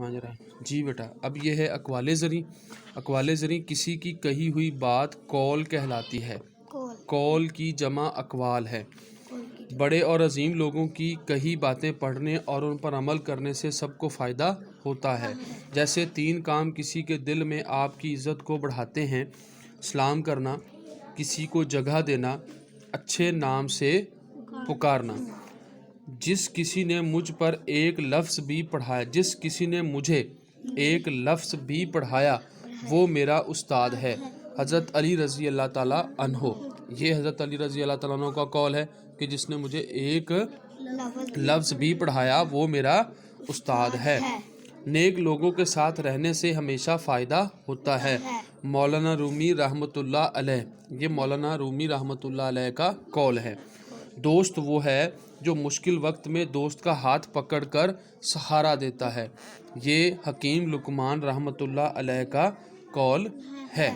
ماجرا ہے؟ جی بیٹا، اب یہ ہے اقوال زریں۔ اقوال زریں کسی کی کہی ہوئی بات قول کہلاتی ہے۔ قول کی جمع اقوال ہے۔ بڑے اور عظیم لوگوں کی کہی باتیں پڑھنے اور ان پر عمل کرنے سے سب کو فائدہ ہوتا ہے۔ جیسے 3 کام کسی کے دل میں آپ کی عزت کو بڑھاتے ہیں: سلام کرنا، کسی کو جگہ دینا، اچھے نام سے پکارنا۔ جس کسی نے مجھ پر ایک لفظ بھی پڑھایا وہ میرا استاد ہے۔ حضرت علی رضی اللہ تعالیٰ عنہ، یہ حضرت علی رضی اللہ تعالیٰ عنہ کا قول ہے کہ جس نے مجھے ایک لفظ بھی پڑھایا وہ میرا استاد ہے۔ نیک لوگوں کے ساتھ رہنے سے ہمیشہ فائدہ ہوتا ہے۔ مولانا رومی رحمۃ اللہ علیہ، یہ مولانا رومی رحمۃ اللہ علیہ کا قول ہے۔ دوست وہ ہے جو مشکل وقت میں دوست کا ہاتھ پکڑ کر سہارا دیتا ہے۔ یہ حکیم لقمان رحمۃ اللہ علیہ کا قول ہے۔